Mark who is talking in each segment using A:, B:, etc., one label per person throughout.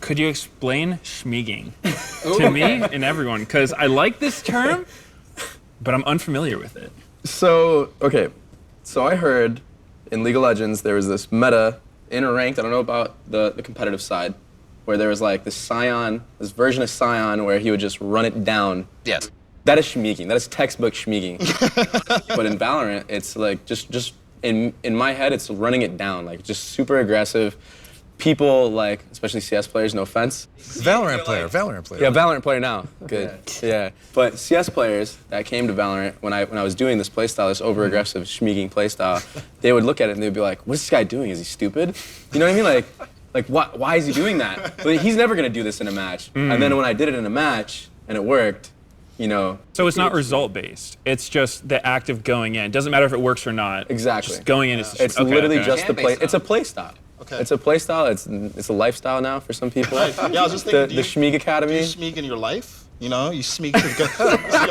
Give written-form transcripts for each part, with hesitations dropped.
A: Could you explain schmeeging to me and everyone? Because I like this term, but I'm unfamiliar with it.
B: So, okay. So I heard in League of Legends there was this meta in ranked, I don't know about the competitive side, where there was like this version of Scion where he would just run it down.
C: Yes.
B: That is schmeeging. That is textbook schmeeging. But in Valorant, it's like just in my head, it's running it down, like just super aggressive. People like, especially CS players, no offense.
D: Valorant player.
B: Yeah, Valorant player now. Good. Yeah. But CS players that came to Valorant when I was doing this playstyle, this over-aggressive schmeeging playstyle, they would look at it and they'd be like, "What's this guy doing? Is he stupid?" You know what I mean? Like why is he doing that? But he's never gonna do this in a match. And then when I did it in a match and it worked, you know.
A: So it's not result-based. It's just the act of going in. It doesn't matter if it works or not.
B: Exactly.
A: Just going in is.
B: It's literally just the play. It's a playstyle.
E: Okay.
B: It's a playstyle. It's a lifestyle now for some people.
E: Right. Yeah, I was just thinking.
B: The Schmeeg Academy.
E: Do you schmeeg in your life? You know, you schmeeg to go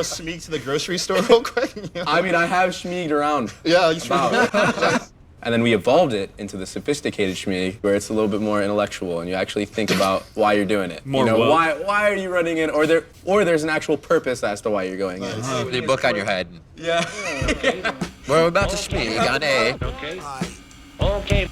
E: schmeeg to the grocery store real quick. You know?
B: I mean, I have schmeeged around.
E: Yeah, you schmeeg.
B: And then we evolved it into the sophisticated schmeeg, where it's a little bit more intellectual, and you actually think about why you're doing it.
A: More
B: you know,
A: woke.
B: why are you running in, or there's an actual purpose as to why you're going in.
C: With your book on your head.
B: Yeah.
C: We're about to speak on A.
F: Okay.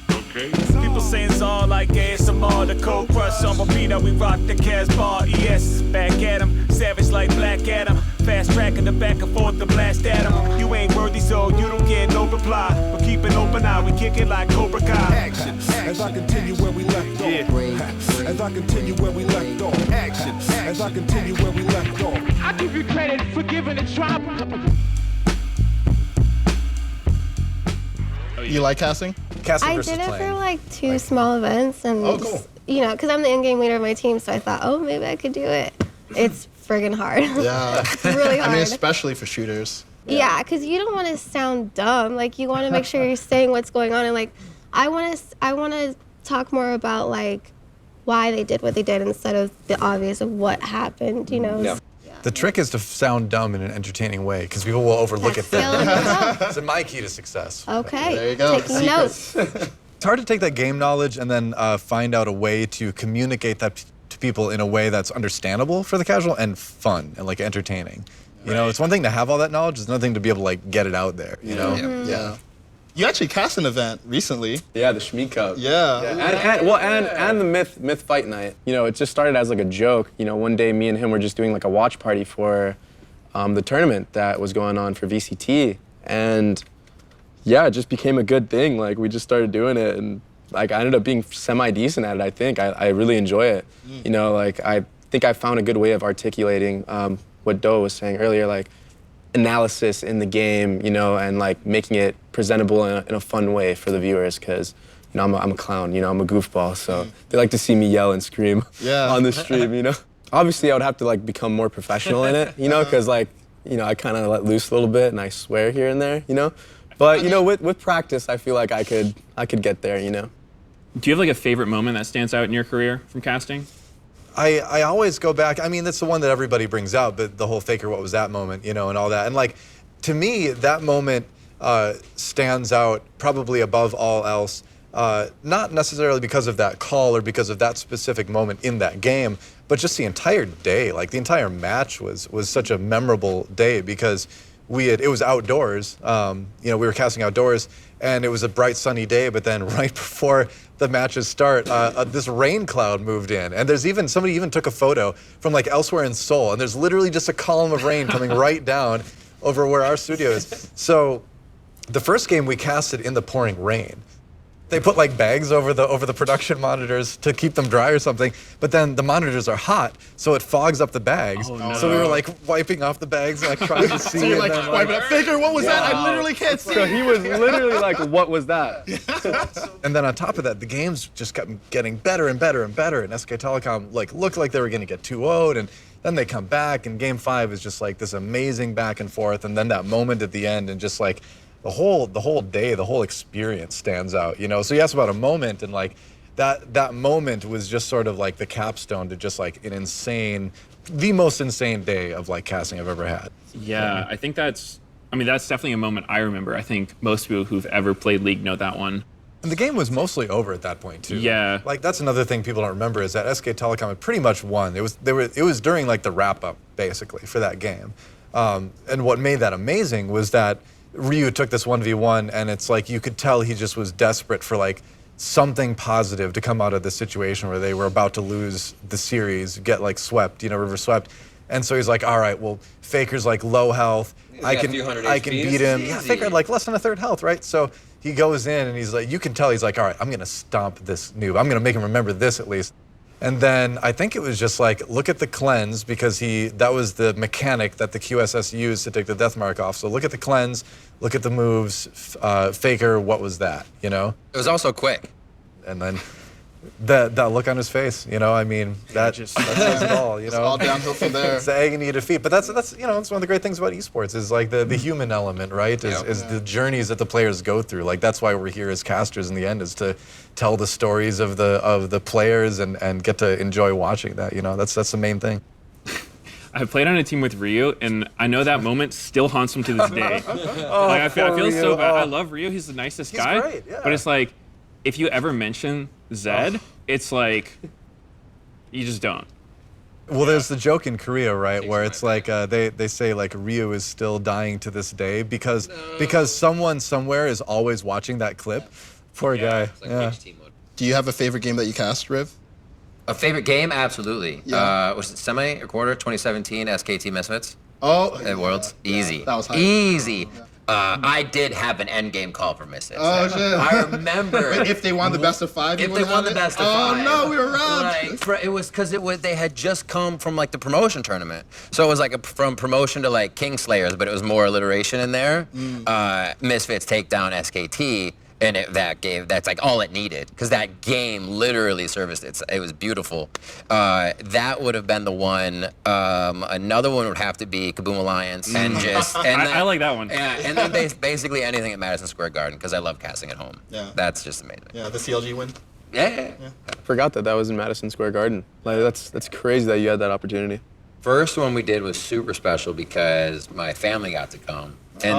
F: People saying it's all like ASMR, the cold crush on repeat. We rock the Casbah, ES back at him, savage like Black Adam, fast tracking the back and forth to blast at him. You ain't worthy, so you don't get no reply. But keep an open eye, we kick it like Cobra Kai.
G: Action, as I continue where we left off. As I continue where we left off. Action, as I continue where we left off.
F: I give you credit for giving a try.
E: You like casting?
D: Casting
H: I
D: versus
H: did it
D: playing.
H: for like 2 small events, and
E: cool.
H: you know, because I'm the in-game leader of my team, so I thought, oh, maybe I could do it. It's friggin' hard.
E: Yeah.
H: It's really hard.
E: I mean, especially for shooters.
H: Yeah, because you don't want to sound dumb. Like, you want to make sure you're saying what's going on, and like, I want to talk more about like why they did what they did instead of the obvious of what happened. You know.
B: Yeah.
D: The trick is to sound dumb in an entertaining way, because people will overlook
H: That's
D: it.
H: still in yourself.
D: It's my key to success.
H: Okay.
E: There you go.
H: Taking notes.
D: It's hard to take that game knowledge and then find out a way to communicate that to people in a way that's understandable for the casual and fun and like entertaining. You know, it's one thing to have all that knowledge, it's another thing to be able to like get it out there, you know?
E: Yeah. You actually cast an event recently.
B: Yeah, the Schmeeg Cup.
E: Yeah.
B: And the Myth Fight Night. You know, it just started as like a joke. You know, one day me and him were just doing like a watch party for the tournament that was going on for VCT, and yeah, it just became a good thing. Like, we just started doing it, and like I ended up being semi-decent at it. I think I really enjoy it. You know, like I think I found a good way of articulating what DoA was saying earlier, like analysis in the game, you know, and like making it presentable in a fun way for the viewers, because you know, I'm a clown, you know, I'm a goofball, so they like to see me yell and scream on the stream, you know. Obviously, I would have to like become more professional in it, you know, because like, you know, I kind of let loose a little bit and I swear here and there, you know. But you know, with practice, I feel like I could get there, you know.
A: Do you have like a favorite moment that stands out in your career from casting?
D: I always go back, I mean, that's the one that everybody brings out, but the whole Faker, what was that moment, you know, and all that. And like, to me, that moment stands out probably above all else, not necessarily because of that call or because of that specific moment in that game, but just the entire day. Like, the entire match was such a memorable day because it was outdoors, you know, we were casting outdoors, and it was a bright sunny day, but then right before the matches start, this rain cloud moved in, and somebody even took a photo from like elsewhere in Seoul, and there's literally just a column of rain coming right down over where our studio is. So the first game we casted in the pouring rain. They put like bags over the production monitors to keep them dry or something, but then the monitors are hot, so it fogs up the bags. Oh, no. So we were like wiping off the bags and like trying to see.
E: So you're
D: it,
E: like, wiping up. Faker, what was that? I literally can't see.
B: So he was literally like, what was that?
D: And then on top of that, the games just kept getting better and better and better, and SK Telecom like looked like they were gonna get 2-0'd, and then they come back, and game 5 is just like this amazing back and forth, and then that moment at the end, and just like the whole day, the whole experience stands out, you know? So you asked about a moment, and like that moment was just sort of like the capstone to just like the most insane day of like casting I've ever had.
A: Yeah, I think that's definitely a moment I remember. I think most people who've ever played League know that one.
D: And the game was mostly over at that point too.
A: Yeah.
D: Like that's another thing people don't remember is that SK Telecom had pretty much won. It was during like the wrap up basically for that game. And what made that amazing was that Ryu took this 1v1 and it's like you could tell he just was desperate for like something positive to come out of this situation where they were about to lose the series, get like swept, river swept. And so he's like, all right, well, Faker's like low health. I can beat him. Yeah, Faker had like less than a third health, right? So he goes in and he's like, you can tell he's like, all right, I'm gonna stomp this noob. I'm gonna make him remember this at least. And then I think it was just like, look at the cleanse because that was the mechanic that the QSS used to take the death mark off. So look at the cleanse, look at the moves, Faker, what was that,
C: It was also quick.
D: And then that look on his face, I mean, that says it all,
E: It's all downhill from there.
D: It's the agony of defeat. But that's it's one of the great things about esports is like the human element, right? Is the journeys that the players go through. Like that's why we're here as casters in the end, is to tell the stories of the players and get to enjoy watching that. That's the main thing.
A: I played on a team with Ryu, and I know that moment still haunts him to this day. I feel so bad. I love Ryu. He's the nicest guy.
D: Great, yeah.
A: But it's like, if you ever mention Zed, it's like, you just don't.
D: Well, there's the joke in Korea, right, where it's like they say like Ryu is still dying to this day because someone somewhere is always watching that clip. Poor guy.
C: It's like team mode.
E: Do you have a favorite game that you cast, Riv?
C: A favorite game? Absolutely.
E: Yeah.
C: Was it semi or quarter? 2017 SKT Misfits
E: Oh.
C: at Worlds. Easy.
E: That was hype.
C: Easy. I did have an end game call for Misfits.
E: Oh, shit.
C: I remember.
E: If they won the best of 5,
C: If they won the best of 5.
E: Oh no, we were robbed.
C: It was because they had just come from like the promotion tournament, so it was like from promotion to like Kingslayers, but it was more alliteration in there. Misfits take down SKT, and that's like all it needed because that game literally serviced it. It was beautiful. That would have been the one. Another one would have to be Kaboom Alliance and just. And
A: I like that one.
C: Yeah, and then basically anything at Madison Square Garden because I love casting at home.
E: Yeah.
C: That's just amazing.
E: Yeah, the CLG win.
C: Yeah.
B: Forgot that was in Madison Square Garden. Like that's crazy that you had that opportunity.
C: First one we did was super special because my family got to come. And,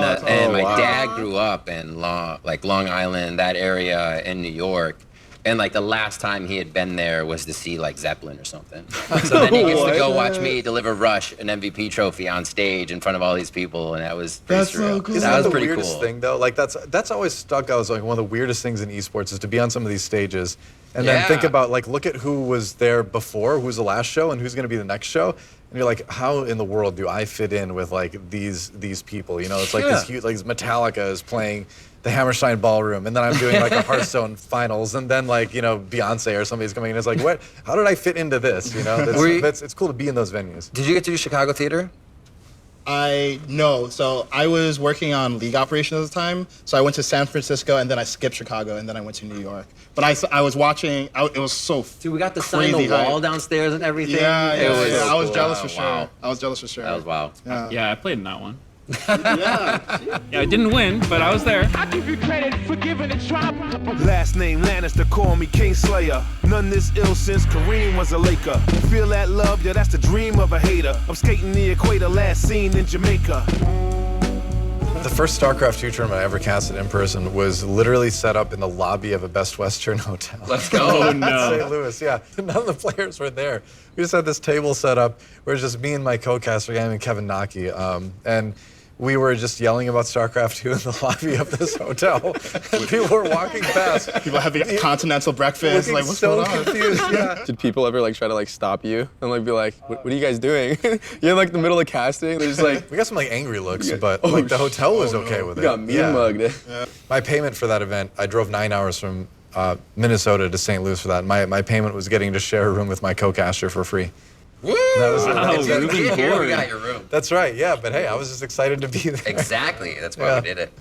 C: my dad grew up in Long Island, that area in New York. And like the last time he had been there was to see like Zeppelin or something. So then he gets to go watch me deliver Rush, an MVP trophy on stage in front of all these people, and that was pretty surreal.
E: So cool.
D: Isn't
C: That was
D: the
C: pretty
D: weirdest
C: cool.
D: thing though? Like that's always stuck out as like one of the weirdest things in esports is to be on some of these stages and then think about like look at who was there before, who's the last show, and who's going to be the next show. And you're like, how in the world do I fit in with like these people? It's like this huge, like Metallica is playing the Hammerstein Ballroom, and then I'm doing like a Hearthstone finals, and then like Beyonce or somebody's coming in. It's like, what? How did I fit into this? It's cool to be in those venues.
C: Did you get to do Chicago theater?
E: No. So I was working on league operations at the time. So I went to San Francisco, and then I skipped Chicago, and then I went to New York. But I was watching. It was so.
C: Dude, we got to sign the wall downstairs and everything.
E: Yeah, I was
C: cool.
E: jealous for sure.
C: Wow.
E: I was jealous for sure.
C: That was wild.
A: Yeah, I played in that one.
E: Yeah.
A: Yeah, I didn't win, but I was there.
F: I give you credit for giving it try.
G: Last name Lannister, call me Kingslayer. None this ill since Kareem was a Laker. Feel that love, yeah, that's the dream of a hater. I'm skating the equator, last seen in Jamaica.
D: The first StarCraft 2 tournament I ever casted in person was literally set up in the lobby of a Best Western hotel.
C: Let's go.
A: Oh, no.
D: St. Louis, yeah. None of the players were there. We just had this table set up where it was just me and my co-caster guy and Kevin Naki. And we were just yelling about StarCraft 2 in the lobby of this hotel. And people were walking past.
E: People having continental breakfast. Like, what's
D: so
E: going on?
D: confused, yeah.
B: Did people ever like try to like stop you and like be like, what are you guys doing? You're in like the middle of casting. They're just like,
D: We got some like angry looks, but like the hotel was okay with
B: you
D: it.
B: got mean mugged.
D: My payment for that event, I drove 9 hours from Minnesota to St. Louis for that. My payment was getting to share a room with my co-caster for free.
C: Woo!
D: That was
A: Wow,
C: If you
A: Ruben
C: get here, we
A: Ford.
C: got your room.
D: That's right, yeah. But hey, I was just excited to be there.
C: Exactly. That's why
D: Yeah.
C: we did it.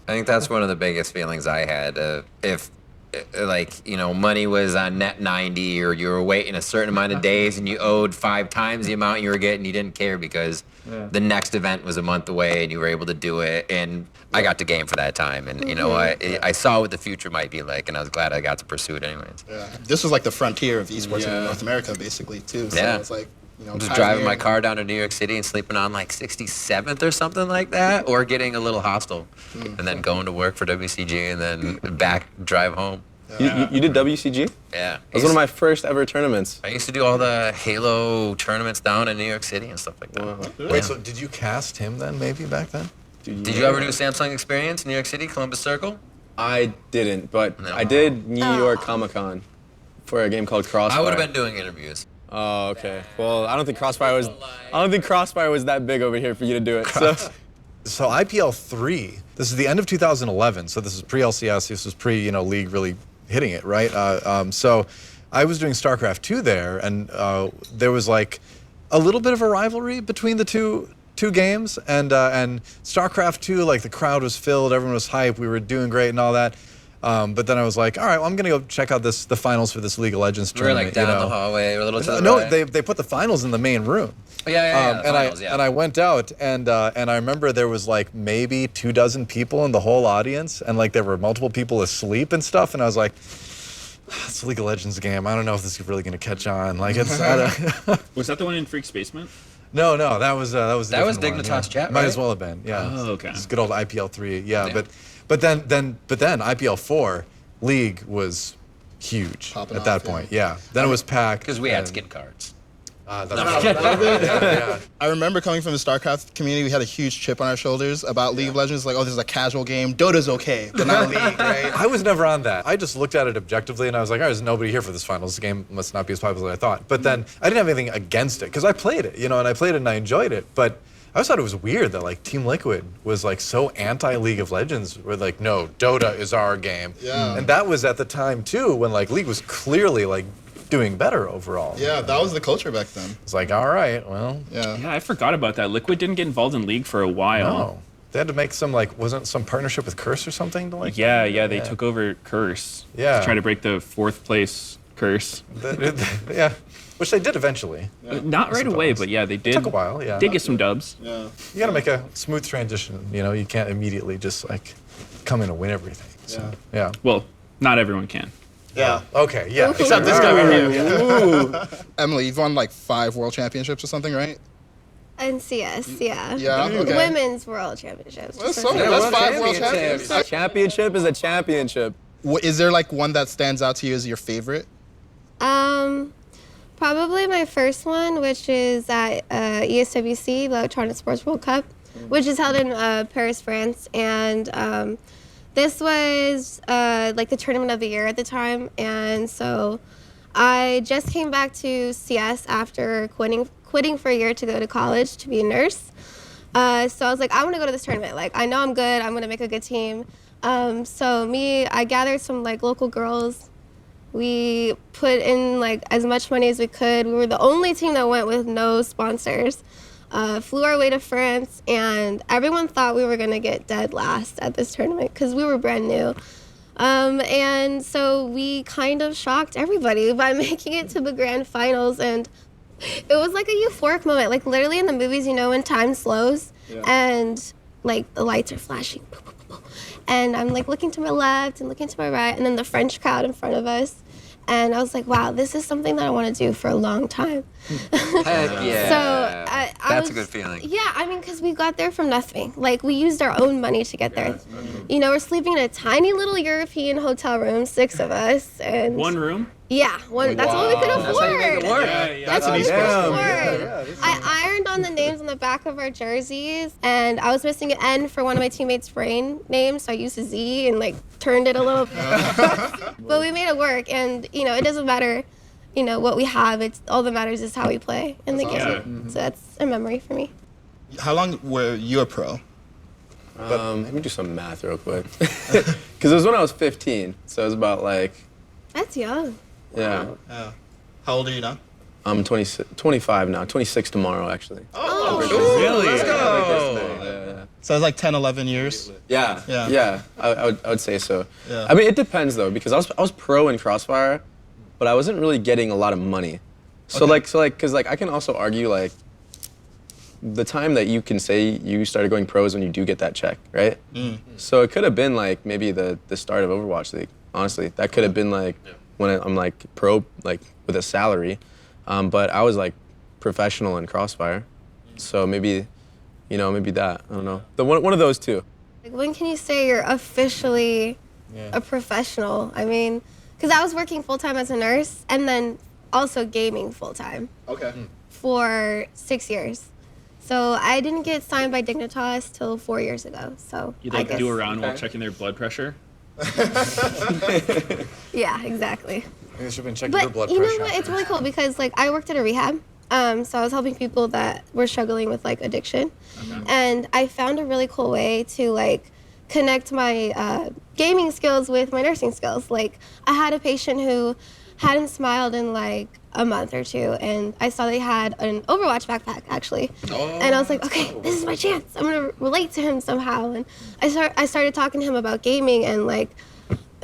C: I think that's one of the biggest feelings I had. If money was on net 90 or you were waiting a certain amount of days and you owed 5 times the amount you were getting, you didn't care because the next event was a month away and you were able to do it. And I got to game for that time. And, I saw what the future might be like, and I was glad I got to pursue it anyways.
E: Yeah. This was like the frontier of esports in North America, basically, too. So
C: Yeah.
E: it's like
C: Just driving my car down to New York City and sleeping on like 67th or something like that, or getting a little hostel, and then going to work for WCG and then drive home.
B: You did WCG?
C: Yeah.
B: It was one of my first ever tournaments.
C: I used to do all the Halo tournaments down in New York City and stuff like that.
B: Wow.
D: Wait, so did you cast him then, maybe back then?
C: Did you ever do Samsung Experience, New York City, Columbus Circle?
B: I didn't, but I did New York Comic-Con for a game called Crossfire.
C: I would have been doing interviews.
B: Oh, okay. Well, I don't think Crossfire was that big over here for you to do it.
D: So IPL 3. This is the end of 2011. So this is pre-LCS. This was League really hitting it, right? So I was doing StarCraft 2 there, and there was like a little bit of a rivalry between the two games, and StarCraft 2, like the crowd was filled, everyone was hyped, we were doing great and all that. But then I was like, all right, well, I'm gonna go check out the finals for this League of Legends
C: We were
D: tournament.
C: like down the hallway, a little to the
D: No,
C: right.
D: they put the finals in the main room.
C: Yeah.
D: And I went out, and I remember there was like maybe 24 people in the whole audience, and like there were multiple people asleep and stuff, and I was like, it's a League of Legends game. I don't know if this is really gonna catch on. Like it's.
A: Was that the one in Freak's basement?
D: No, that was a different one,
C: Dignitas Chat,
D: Might
C: right?
D: as well have been, yeah.
A: Oh, okay.
D: It's good old IPL 3, yeah. But then IPL 4 League was huge
E: Popping
D: at that
E: off, yeah.
D: point, yeah. Then it was packed.
C: Because we had skin cards.
D: Yeah.
E: I remember coming from the StarCraft community, we had a huge chip on our shoulders about League of Legends. Like, oh, this is a casual game. Dota's okay, but not League, right?
D: I was never on that. I just looked at it objectively, and I was like, there's nobody here for this finals. This game must not be as popular as I thought. But then I didn't have anything against it, because I played it, and I played it and I enjoyed it. But I always thought it was weird that like Team Liquid was like so anti-League of Legends. We're like, no, Dota is our game.
E: Yeah.
D: And that was at the time too, when like League was clearly like doing better overall.
E: Yeah, that was the culture back then.
D: It's like, all right, well,
E: Yeah.
A: Yeah, I forgot about that. Liquid didn't get involved in League for a while.
D: no. They had to make some wasn't some partnership with Curse or something to like.
A: Yeah, they took over Curse.
D: Yeah.
A: To try to break the 4th place curse.
D: Yeah, which they did eventually.
A: Not right away,
D: suppose.
A: but yeah, they did.
D: Took a while, yeah.
A: Did get some dubs.
E: Yeah.
D: You got to make a smooth transition. You can't immediately just like come in and win everything. So, yeah.
A: Well, not everyone can.
E: Yeah.
D: Okay. Yeah.
E: Except this guy right here.
B: Ooh.
E: Emmalee, you've won like 5 world championships or something, right?
H: NCS, yeah.
E: Yeah. Okay.
H: Women's World Championships.
E: That's
H: just
E: so
H: for
E: good.
H: sure.
E: That's 5 world championships.
B: A championship is a championship.
E: Is there like one that stands out to you as your favorite?
H: Probably my first one, which is at ESWC, the Electronic Sports World Cup, which is held in Paris, France. And this was like the tournament of the year at the time. And so I just came back to CS after quitting for a year to go to college to be a nurse. So I was like, I want to go to this tournament. Like, I know I'm good. I'm going to make a good team. I gathered some like local girls. We put in like as much money as we could. We were the only team that went with no sponsors. Flew our way to France, and everyone thought we were going to get dead last at this tournament because we were brand new. And so we kind of shocked everybody by making it to the grand finals, and it was like a euphoric moment. Like literally in the movies, when time slows and like the lights are flashing. And I'm like looking to my left and looking to my right, and then the French crowd in front of us. And I was like, wow, this is something that I want to do for a long time.
C: Heck yeah.
H: So
C: That's a good feeling.
H: Yeah, because we got there from nothing. Like, we used our own money to get there. We're sleeping in a tiny little European hotel room, 6 of us. And
A: One room?
H: yeah, that's what we could afford.
C: That's how you make it work.
H: That's what we could
B: Damn.
H: afford. I ironed on the names on the back of our jerseys, and I was missing an N for one of my teammates' brain names, so I used a Z and like turned it a little. But we made it work, and it doesn't matter, what we have. It's all that matters is how we play in the game. So that's a memory for me.
E: How long were you a pro?
B: Let me do some math real quick. Because it was when I was 15, so it was about like,
H: That's young.
B: yeah.
E: Yeah. How old are you now?
B: I'm 25 now, 26 tomorrow actually.
H: Oh,
A: Really?
C: Let's go.
B: Yeah.
E: So it's like 10, 11 years.
B: Yeah,
E: Yeah.
B: I would say so.
E: Yeah.
B: I mean, it depends though, because I was pro in Crossfire, but I wasn't really getting a lot of money. So because I can also argue like, the time that you can say you started going pro is when you do get that check, right? So it could have been like maybe the start of Overwatch League. Honestly, that could have been like when I'm like pro, like with a salary. But I was like professional in Crossfire. So maybe, maybe that. I don't know. One of those two.
H: Like, when can you say you're officially a professional? I mean, because I was working full-time as a nurse and then also gaming full-time.
E: Okay.
H: For 6 years. So I didn't get signed by Dignitas till 4 years ago. So
A: You like do around while checking their blood pressure?
H: Yeah, exactly.
D: You should have been checking
H: But
D: your blood
H: you
D: pressure.
H: know what? It's really cool because like I worked at a rehab. So I was helping people that were struggling with like addiction. And I found a really cool way to like connect my gaming skills with my nursing skills. Like I had a patient who hadn't smiled in like a month or two, and I saw they had an Overwatch backpack actually. And I was like, okay, this is my chance. I'm gonna relate to him somehow. And I started talking to him about gaming, and like,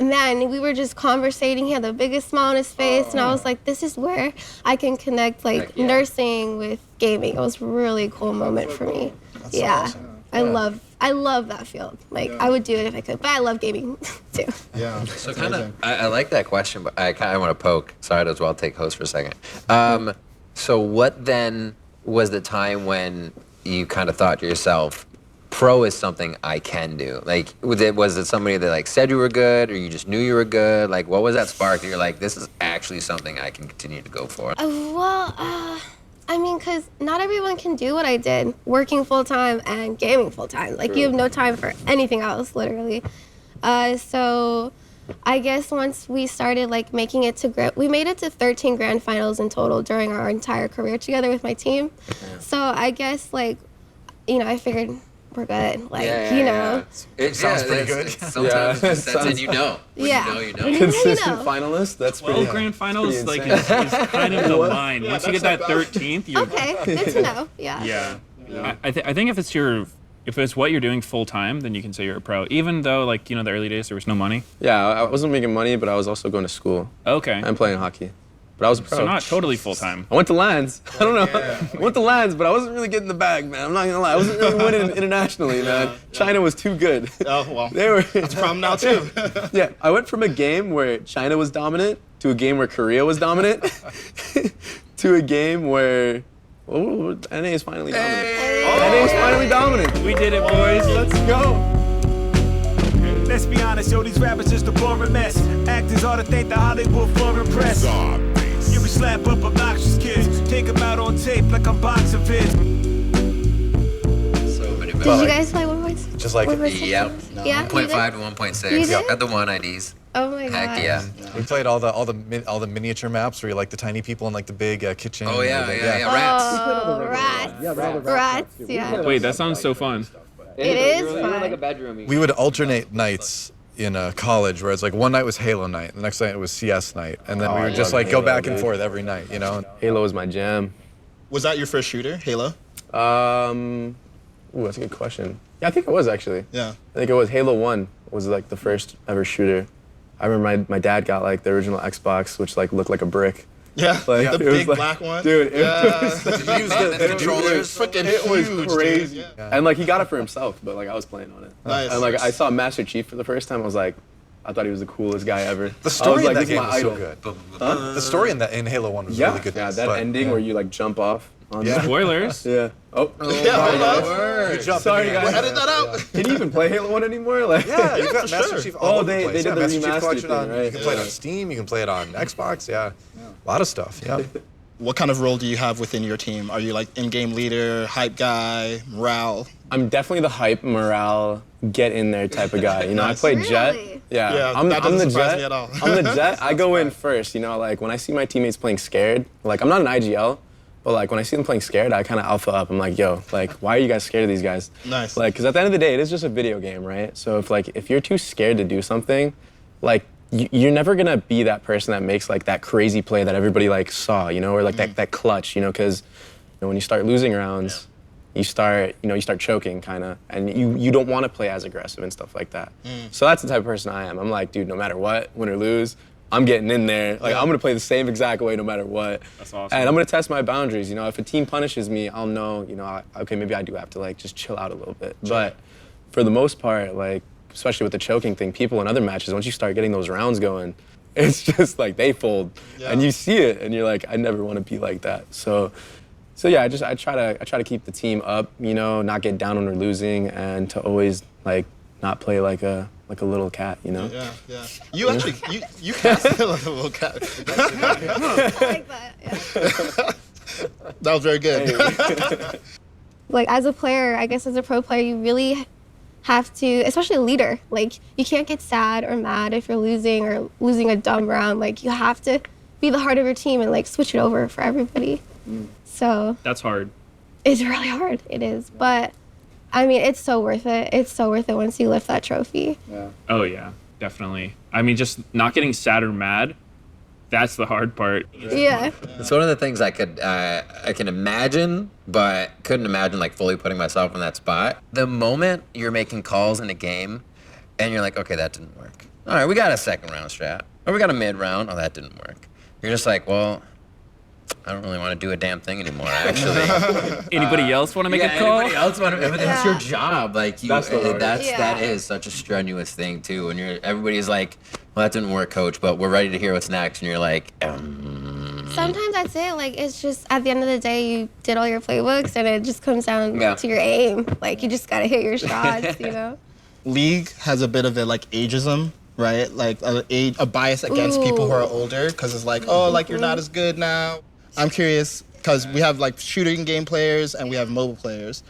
H: man, we were just conversating. He had the biggest smile on his face, and I was like, this is where I can connect like nursing with gaming. It was a really cool moment for me.
D: That's awesome.
H: I love that field. Like I would do it if I could, but I love gaming too.
E: Yeah.
C: So kind of, I like that question, but I kind of want to poke. Sorry, as well, take host for a second. So what then was the time when you kind of thought to yourself, pro is something I can do? Like, was it somebody that like said you were good, or you just knew you were good? Like, what was that spark that you're like, this is actually something I can continue to go for?
H: I mean, because not everyone can do what I did, working full-time and gaming full-time. Like, you have no time for anything else, literally. So I guess once we started, like, making it to we made it to 13 grand finals in total during our entire career together with my team. So I guess, like, I figured we're good. Like,
C: It
D: sounds pretty good.
C: Sometimes
B: Yeah.
C: that's when you know. When
H: Yeah.
C: you know, you know.
H: When you
B: Consistent
H: know.
B: finalist. That's
A: 12
B: pretty.
A: grand finals
B: pretty
A: like
B: insane.
A: is kind of the line. Once you get that 13th, you're
H: Okay, good to know. Yeah.
A: Yeah. I think if it's what you're doing full time, then you can say you're a pro. Even though the early days there was no money.
B: Yeah, I wasn't making money, but I was also going to school
A: Okay.
B: and playing hockey. But I was a pro.
A: So not totally full time.
B: I went to Lands. I don't know. I went to Lands, but I wasn't really getting the bag, man. I'm not gonna lie. I wasn't really winning internationally, man. China was too good.
E: Oh, well.
B: They were.
E: That's a problem now, too.
B: Yeah, I went from a game where China was dominant to a game where Korea was dominant to a game where NA is finally dominant. NA is finally dominant.
A: We did it, boys.
B: Let's go.
F: Let's be honest, yo, these rappers just a boring mess. Actors ought to thank the Hollywood floor and press. You be slap up obnoxious kids, take them out on tape like I'm boxing vids.
C: So many
H: Did you guys play 1.6?
D: Just like-
H: 1.6?
C: Yep.
H: Yeah. you
C: 1.5
H: did?
C: to 1.6.
H: You did?
C: At the 1 IDs.
H: Oh my god.
C: Heck yeah.
D: We played all the miniature maps where you like the tiny people in like the big kitchen.
C: Oh yeah,
D: and
C: yeah. Rats.
H: Oh, rats. Yeah.
A: Wait, that sounds so fun.
H: It is fun.
D: We would alternate nights in college where it's like one night was Halo night, the next night it was CS night, and then we would just like go back and forth every night,
B: Halo is my jam.
E: Was that your first shooter, Halo?
B: Ooh, that's a good question. Yeah, I think it was actually.
E: Yeah.
B: I think it was Halo 1 was like the first ever shooter. I remember my dad got like the original Xbox, which like looked like a brick.
E: Yeah,
B: Like,
E: the
B: it was
E: big
B: like-
E: black one.
B: Dude,
E: yeah.
C: The controllers.
E: Freaking
B: It was
E: huge,
B: crazy.
E: dude. Yeah.
B: And like he got it for himself, but like I was playing on it.
E: Nice.
B: And like I saw Master Chief for the first time, I was like, I thought he was the coolest guy ever.
D: The story
B: I
D: in
B: was like,
D: that
B: this is
D: game
B: my
D: was so
B: idol.
D: good. The story in Halo 1 was
B: Yeah,
D: really good.
B: yeah, that
D: but-
B: ending where you like jump off. On
D: Yeah.
A: Spoilers.
B: Yeah. Oh.
E: Yeah, hold on.
D: You jumped
B: Sorry,
D: in the
B: guys.
D: end.
E: Edit that out.
B: Can you even play Halo 1 anymore? Like,
D: Yeah, you've got
E: for
D: Master
E: sure.
D: Chief all over
B: they
D: the place.
B: did the
D: Master Chief
B: remastered
D: Collection
B: thing,
D: on.
B: right?
D: You can play it
E: Yeah.
D: on Steam. You can play it on Xbox. Yeah, a lot of stuff. Yeah.
E: What kind of role do you have within your team? Are you like in-game leader, hype guy, morale?
B: I'm definitely the hype, morale, get in there type of guy. I
E: Nice.
B: play Jet.
H: Really?
B: Yeah,
E: Yeah,
B: I'm
E: that
B: the
E: doesn't surprise
B: Jet.
E: me at all.
B: I'm the Jet. I go in first. Like when I see my teammates playing scared, like I'm not an IGL, but like when I see them playing scared, I kind of alpha up. I'm like, yo, like why are you guys scared of these guys?
E: Nice.
B: Like, because at the end of the day, it is just a video game, right? So if you're too scared to do something, like you're never gonna be that person that makes like that crazy play that everybody like saw, or like that clutch, because when you start losing rounds. You start choking kind of, and you don't want to play as aggressive and stuff like that. So that's the type of person I am. I'm like, dude, no matter what, win or lose, I'm getting in there. Like I'm gonna play the same exact way no matter what.
A: That's awesome.
B: And I'm gonna test my boundaries. If a team punishes me, I'll know, okay, maybe I do have to like just chill out a little bit. But for the most part, like especially with the choking thing, people in other matches, once you start getting those rounds going, it's just like they fold, and you see it, and you're like, I never want to be like that. So. So yeah, I try to keep the team up, you know, not get down when we're losing, and to always like not play like a little cat, you know.
E: Yeah. You actually you cast like a little cat.
H: I like that. Yeah.
E: That was very good.
H: Like as a player, I guess as a pro player, you really have to, especially a leader. Like you can't get sad or mad if you're losing or losing a dumb round. Like you have to be the heart of your team and like switch it over for everybody. So
A: That's hard.
H: it's really hard. It is, but I mean, it's so worth it. It's so worth it once you lift that trophy.
A: Oh yeah, definitely. I mean, just not getting sad or mad, that's the hard part.
H: Yeah.
C: It's one of the things I can imagine, but couldn't imagine like fully putting myself in that spot. The moment you're making calls in a game, and you're like, okay, that didn't work. All right, we got a second round strat, or we got a mid round. Oh, that didn't work. You're just like, well, I don't really want to do a damn thing anymore, actually.
A: Anybody else want to make a call?
C: Anybody else want to? But that's your job. Like you, that
H: Yeah.
C: is such a strenuous thing too. When everybody's like, well, that didn't work, coach, but we're ready to hear what's next, and you're like,
H: Sometimes that's it. Like it's just at the end of the day, you did all your playbooks, and it just comes down
C: Yeah.
H: to your aim. Like you just gotta hit your shots, you know.
E: League has a bit of a like ageism, right? Like a bias against people who are older, because it's like, oh, like you're not as good now. I'm curious because we have like shooting game players and we have mobile players.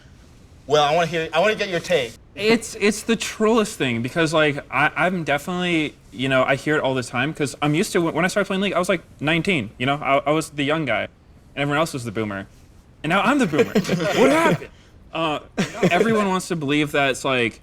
E: Well, I want to get your take.
A: It's the trollest thing because like I'm definitely, you know, I hear it all the time because I'm used to when I started playing League, I was like 19, you know, I was the young guy and everyone else was the boomer. And now I'm the boomer. What happened? Everyone wants to believe that it's like,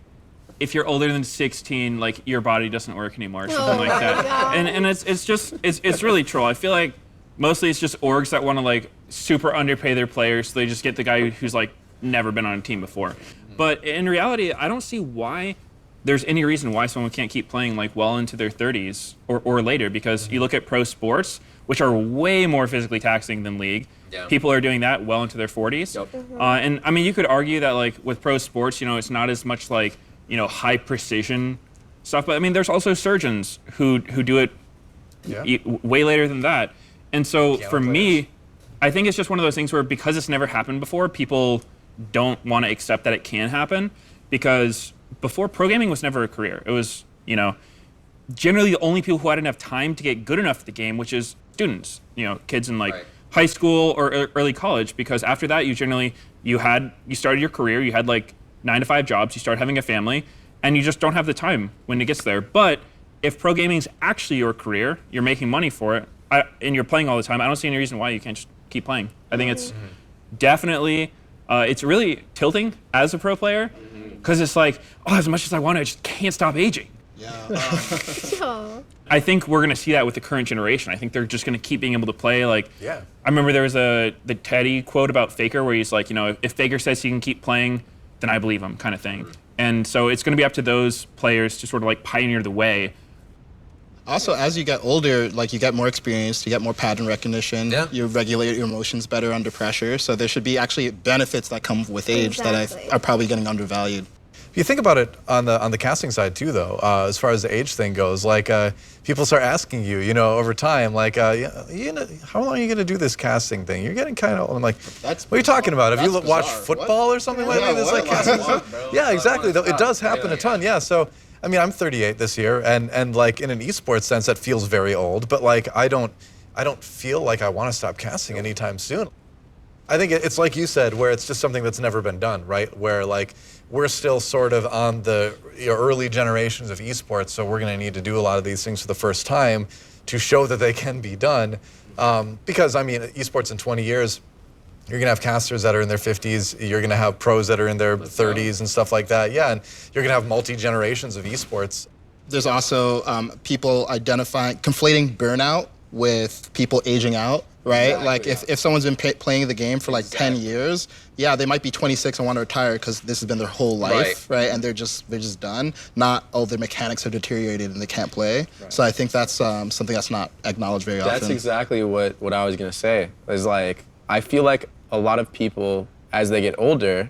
A: if you're older than 16, like your body doesn't work anymore, or something like that. And it's really troll. I feel like mostly it's just orgs that want to like super underpay their players, so they just get the guy who's like never been on a team before. But in reality, I don't see why there's any reason why someone can't keep playing like well into their 30s or later, because you look at pro sports, which are way more physically taxing than League.
C: Yeah.
A: People are doing that well into their 40s. And I mean, you could argue that like with pro sports, you know, it's not as much like, you know, high precision stuff, but I mean, there's also surgeons who do it way later than that. And so for me, I think it's just one of those things where because it's never happened before, people don't want to accept that it can happen, because before, pro gaming was never a career. It was, you know, generally the only people who had enough time to get good enough at the game, which is students, you know, kids in like high school or early college, because after that you generally, you started your career, you had like 9 to 5 jobs, you start having a family, and you just don't have the time when it gets there. But if pro gaming is actually your career, you're making money for it, and you're playing all the time, I don't see any reason why you can't just keep playing. I think it's definitely, it's really tilting as a pro player, because it's like, oh, as much as I want to, I just can't stop aging. I think we're going to see that with the current generation. I think they're just going to keep being able to play. Like, I remember there was the Teddy quote about Faker where he's like, you know, if Faker says he can keep playing, then I believe him, kind of thing. And so it's going to be up to those players to sort of like pioneer the way.
E: Also, as you get older, like you get more experience, you get more pattern recognition, you regulate your emotions better under pressure. So there should be actually benefits that come with age that are probably getting undervalued.
D: If you think about it on the casting side too, though, as far as the age thing goes, like people start asking you, you know, over time, like, you know, how long are you gonna do this casting thing? You're getting kind of, I'm like, what are you talking about? Have you watched football or something lately? That's like casting. Yeah, exactly. It does happen a ton. Yeah. So, I mean, I'm 38 this year, and like in an esports sense, that feels very old. But like, I don't feel like I want to stop casting anytime soon. I think it's like you said, where it's just something that's never been done, right? Where like we're still sort of on the early generations of esports, so we're going to need to do a lot of these things for the first time to show that they can be done. Because I mean, esports in 20 years, you're going to have casters that are in their 50s, you're going to have pros that are in their 30s and stuff like that. Yeah, and you're going to have multi-generations of esports.
E: There's also people conflating burnout with people aging out, right? Exactly, like if someone's been playing the game for like 10 years, yeah, they might be 26 and want to retire because this has been their whole life, right? And they're just done. Not, oh, their mechanics have deteriorated and they can't play. So I think that's something that's not acknowledged very often.
B: That's exactly what I was gonna say. Is like, I feel like a lot of people, as they get older,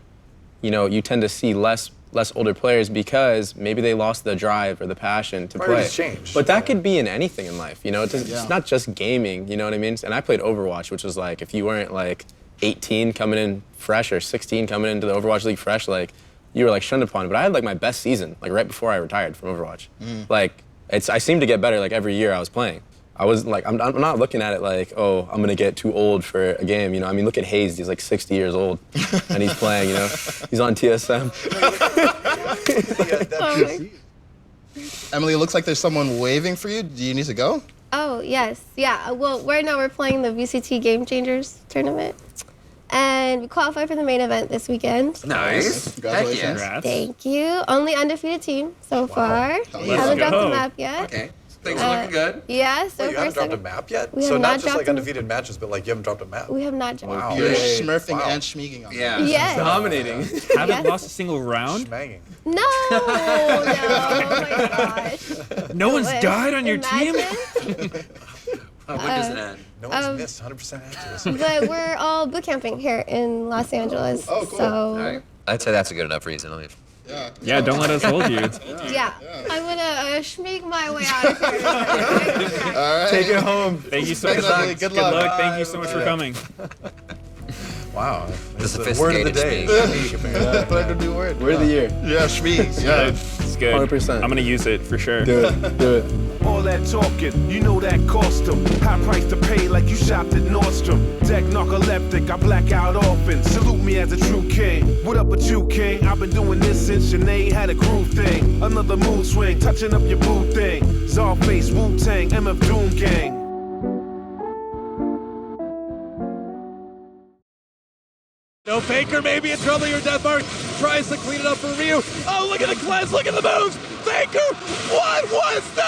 B: you know, you tend to see less older players because maybe they lost the drive or the passion to play.
D: Changed.
B: But that could be in anything in life, you know? It's not just gaming, you know what I mean? And I played Overwatch, which was like, if you weren't like 18 coming in fresh or 16 coming into the Overwatch League fresh, like you were like shunned upon. But I had like my best season, like right before I retired from Overwatch. Like I seemed to get better like every year I was playing. I was like, I'm not looking at it like, oh, I'm gonna get too old for a game, you know? I mean, look at Hayes, he's like 60 years old, and he's playing, you know? He's on TSM.
E: Emmalee, it looks like there's someone waving for you. Do you need to go?
H: Oh, yes. Yeah. Well, right now we're playing the VCT Game Changers tournament. And we qualified for the main event this weekend.
C: Nice.
E: Congratulations.
C: Heck
A: Congrats.
H: Thank you. Only undefeated team so far. Haven't dropped
A: go.
H: the map yet.
C: yeah. Okay. Things are looking good.
H: Yeah, so
D: Wait, you
H: far
D: haven't dropped a
H: second.
D: map yet?
H: We
D: So
H: have
D: not
H: not
D: just like
H: dropped a-
D: undefeated matches, but like you haven't dropped a map.
H: We have not dropped.
D: Wow.
E: You're
D: Yay.
E: smurfing
D: Wow.
E: and schmeeging on
H: Yes.
E: that.
H: Yes.
B: Dominating.
A: Haven't
H: Yes.
A: lost a single round.
D: Schmanging.
H: No, oh my gosh.
A: No one's
H: Wish.
A: died on your team.
H: Imagine.
C: When does it end?
D: No one's missed 100% accuracy.
H: But we're all boot camping here in Los Angeles.
E: Oh, cool.
H: So,
C: All right. I'd say that's a good enough reason to leave.
E: Yeah.
A: Yeah, don't let us hold you.
H: yeah. I'm gonna schmeeg my way out of here.
B: Take it home.
A: Thank you so
E: Thanks,
A: much.
E: Emmalee. Good luck.
A: Thank you so much for coming.
D: Wow.
C: The
D: It's the word of the day.
C: sophisticated
E: Like a new word.
B: Word of the year.
E: Yeah, schmeeg. Yeah.
A: It's good.
B: 100%.
A: I'm gonna use it for sure.
B: Do it. Do it.
G: All that talking, you know that cost 'em. High price to pay like you shopped at Nordstrom. Deck narcoleptic, I black out often. Salute me as a true king. What up with you, king? I've been doing this since Sinead had a groove thing. Another mood swing, touching up your boo thing. Czarface, Wu-Tang, MF Doom Gang.
I: No Faker, maybe in trouble here. Deathmark tries to clean it up for Ryu. Oh, look at the cleanse, look at the moves. Faker, what was that?